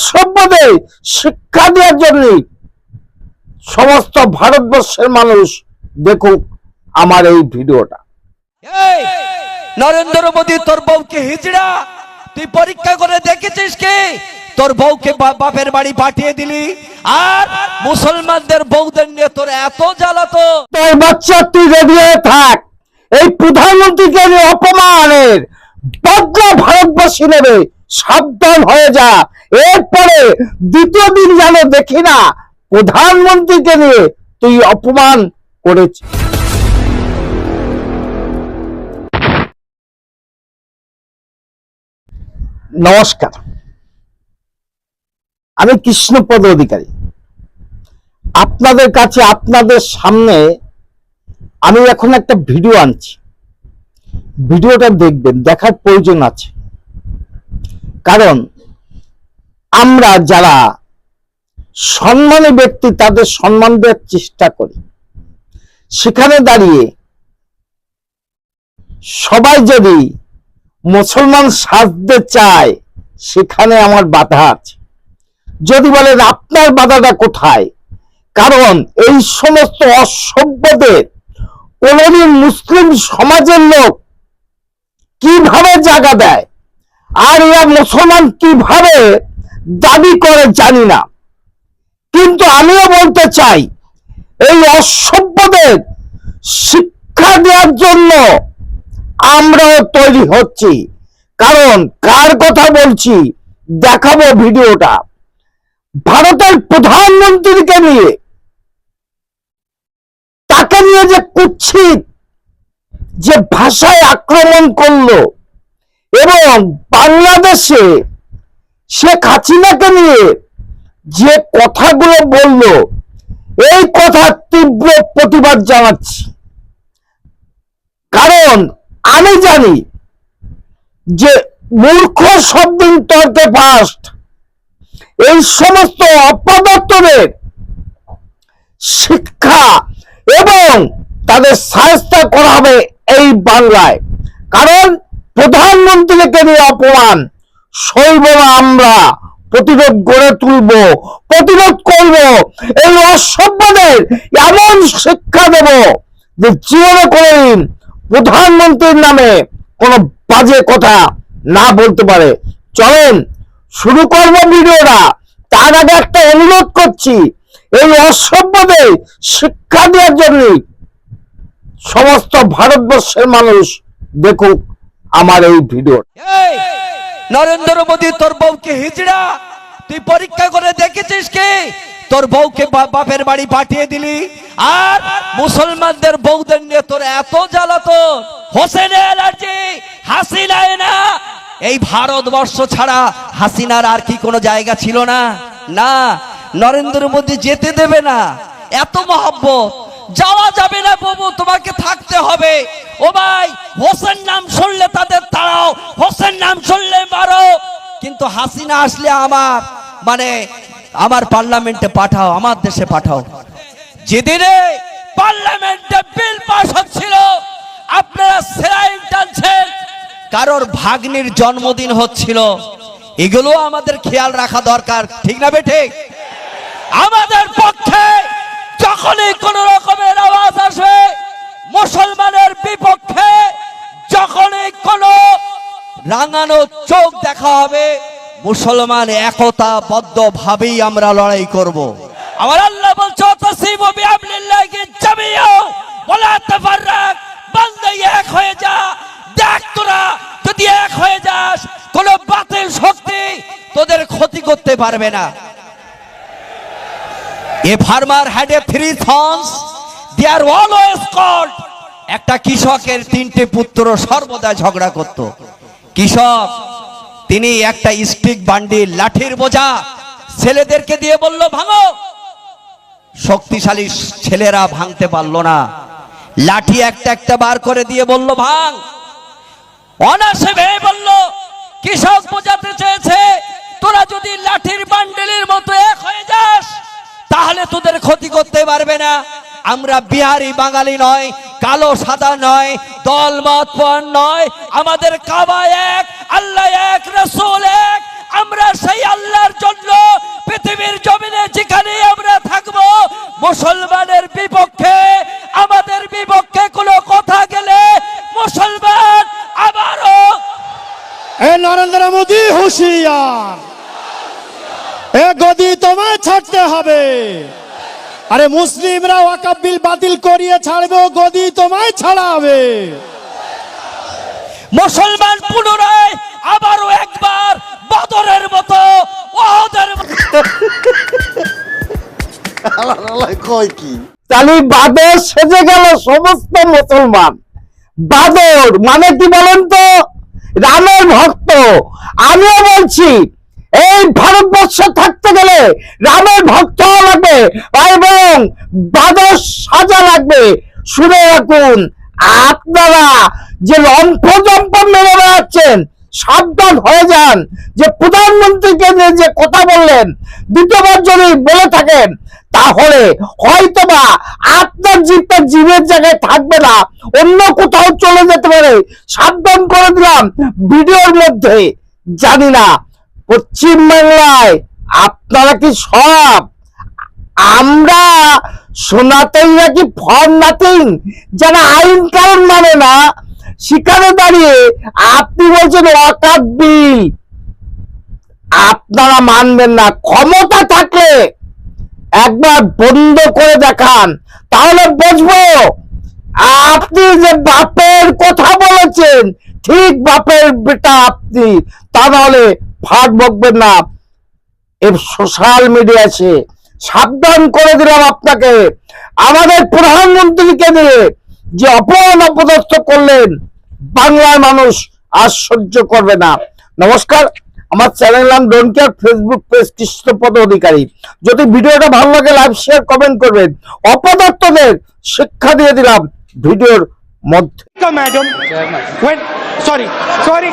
সভ্যদের শিক্ষা দেওয়ার জন্য সমস্ত ভারতবর্ষের মানুষ দেখুক আমার এই ভিডিওটা। নরেন্দ্র মোদী তোর বউকে হিজড়া, তুই পরীক্ষা করে দেখেছিস কি? তোর বউকে বাপের বাড়ি পাঠিয়ে দিলি, আর মুসলমানদের বউদের নিয়ে তোর এত জ্বালাতো। তোর বাচ্চা তুই রেডি হয়ে থাক, এই প্রধানমন্ত্রীকে নিয়ে অপমানের বদলা ভারতবর্ষী নেবে, সাবধান হয়ে যা। এরপরে দ্বিতীয় দিন যেন দেখি না প্রধানমন্ত্রীকে নিয়ে তুই অপমান করেছিস। নমস্কার, আমি কৃষ্ণপদ অধিকারী। আপনাদের কাছে আপনাদের সামনে আমি এখন একটা ভিডিও আনছি। ভিডিওটা দেখবেন, দেখার প্রয়োজন আছে। কারণ আমরা যারা সম্মানী ব্যক্তি তাদের সম্মান দেওয়ার চেষ্টা করি, সেখানে দাঁড়িয়ে সবাই যদি মুসলমান সাজতে চায় সেখানে আমার বাধা আছে। যদি বলেন আপনার বাধাটা কোথায়? কারণ এই সমস্ত অসভ্যদের কোনদিন মুসলিম সমাজের লোক কিভাবে জায়গা দেয় আর এরা মুসলমান কিভাবে দাবি করে জানি না, কিন্তু আমিও বলতে চাই এই অসভ্যদের শিক্ষা দেওয়ার জন্য আমরাও তৈরি হচ্ছি। কারণ কার কথা বলছি দেখাবো ভিডিওটা। ভারতের প্রধানমন্ত্রীকে নিয়ে, তাকে নিয়ে যে কুৎসিত যে ভাষায় আক্রমণ করলো, এবং বাংলাদেশে শেখ হাসিনাকে নিয়ে যে কথাগুলো বললো, এই কথা তীব্র প্রতিবাদ জানাচ্ছি। কারণ আমি জানি যে মূর্খ সব দিন তর্কে ফার্স্ট। এই সমস্ত অপদার্থদের শিক্ষা এবং তাদের শাস্তি করা হবে এই বাংলায়। কারণ প্রধানমন্ত্রীকে নিয়ে অপমান সইব না, আমরা প্রতিরোধ গড়ে তুলব, প্রতিরোধ করব। এই অসভ্যদের এমন শিক্ষা দেব যে জীবনে কোনদিন প্রধানমন্ত্রীর নামে কোনো বাজে কথা না বলতে পারে। চলেন শুরু করব ভিডিওটা। তার আগে একটা অনুরোধ করছি, এই অসভ্যদের শিক্ষা দেওয়ার জন্য সমস্ত ভারতবর্ষের মানুষ দেখুক আমার এই ভিডিও। নরেন্দ্র মোদী তোর বউকে হিজড়া, তুই পরীক্ষা করে দেখেছিস কি? তোর বউকে বাপের বাড়ি পাঠিয়ে দিলি, আর মুসলমানদের বউদের নিয়ে তোর এত জ্বালাতো। হোসেন এলার্জি, হাসিনায় না, এই ভারতবর্ষ ছাড়া হাসিনার আর কি কোনো জায়গা ছিল না? না, নরেন্দ্র মোদী যেতে দেবে না। এত মহব্বত, যাওয়া যাবে না বাবু, তোমাকে থাকতে হবে। ও ভাই, হোসেন নাম শুনলে তাদের তাড়াও, হোসেন নাম শুনলে মারো, কিন্তু হাসিনা আসলে আমার পার্লামেন্টে পাঠাও, আমার দেশে পাঠাও। যেদিনে পার্লামেন্টে বিল পাস হচ্ছিল আপনারা সেলাইন টানছেন, কারোর ভাগ্নির জন্মদিন হচ্ছিল, এগুলো আমাদের খেয়াল রাখা দরকার, ঠিক না বেঠিক? আমাদের পক্ষে যখনই কোন রকমের আওয়াজ আসবে মুসলমানের বিপক্ষে, যখনই কোন রাঙানো চোখ দেখা হবে, মুসলমান একতাবদ্ধ ভাবেই আমরা লড়াই করব। আমার আল্লাহ বলছে তাসিমু বিআমরিল্লাহি জামিআ ওয়ালা তাফাররাক, বান্দা এক হয়ে যা। দেখ তোরা যদি এক হয়ে যাস, কোন বাতিল শক্তি তোদের ক্ষতি করতে পারবে না। A farmer had a 3 sons, they are always called. একটা কৃষকের 3টে পুত্র সর্বদা ঝগড়া করত। কৃষক তিনি একটা স্টিক বান্ডিল, লাঠির বোঝা ছেলেদেরকে দিয়ে বলল ভাঙো। শক্তিশালী ছেলেরা ভাঙতে পারলো না। লাঠি একটা একটা বার করে দিয়ে বলল ভাঙ। অনাসে ভেবে বলল, কৃষক বোঝাতে চেয়েছে তোরা যদি লাঠির বান্ডিলের মতো এক হয়ে যাস তাহলে তোদের ক্ষতি করতে পারবে না। আমরা বিহারি বাঙালি নয়, কালো সাদা নয়, দল মত নয়, আমাদের কাবা এক, আল্লাহ এক, রাসূল এক, আমরা সেই আল্লাহর জন্য পৃথিবীর জমিনে যেখানে আমরা থাকব, মুসলমানের বিপক্ষে, আমাদের বিপক্ষে কোনো কথা গেলে মুসলমান আবারও নরেন্দ্র মোদী হুঁশিয়ার, এ গদি তোমায় ছাড়তে হবে। আরে মুসলিমরা ওয়াকফ বিল বাতিল করিয়ে ছাড়বে, ও গদি তোমায় ছাড়াবে। মুসলমান পুনরায় আবারও একবার বদরের মতো, ওহদের মতো তাহলে বাদর সেজে গেল সমস্ত মুসলমান। বাদর মানে কি বলেন তো? রামের ভক্ত। আমিও বলছি এই ভারতবর্ষে থাকতে গেলে রামের ভক্ত হওয়া লাগবে এবং বাদর সাজা লাগবে। শুনে রাখুন, আপনারা যে লম্ফজম্প মেরে বেড়াচ্ছেন, সাবধান হয়ে যান। যে প্রধানমন্ত্রীকে যে কথা বললেন, দ্বিতীয়বার যদি বলে থাকেন, তাহলে হয়তোবা আপনার জিপটা জীবের জায়গায় থাকবে না, অন্য কোথাও চলে যেতে পারে। সাবধান করে দিলাম ভিডিওর মধ্যে। জানি না পশ্চিম বাংলায় আপনারা কি সব, আমরা শোনাতেই নাকি ফর নাথিং, যারা আইন কানুন মানে না, সেখানে দাঁড়িয়ে আপনি বলছেন ওয়াকফ বিল আপনারা মানবেন না। ক্ষমতা থাকলে একবার বন্ধ করে দেখান, তাহলে বুঝবো আপনি যে বাপের কথা বলেছেন, ঠিক বাপের বেটা আপনি। তা নাহলে ফাট বকবেন না। এই সোশ্যাল মিডিয়াছে সাবধান করে দিলাম আপনাকে। আমাদের প্রধানমন্ত্রীকে দিয়ে যে অপমান অপদস্থ করলেন, বাংলার মানুষ আর সহ্য করবে না। নমস্কার, আমার চ্যানেল নাম don't care, Facebook page Krishnapada Adhikari. যদি ভিডিওটা ভালো লাগে লাইক শেয়ার কমেন্ট করবেন। অপদার্থদের শিক্ষা দিয়ে দিলাম ভিডিওর মধ্যে। Madam, when sorry.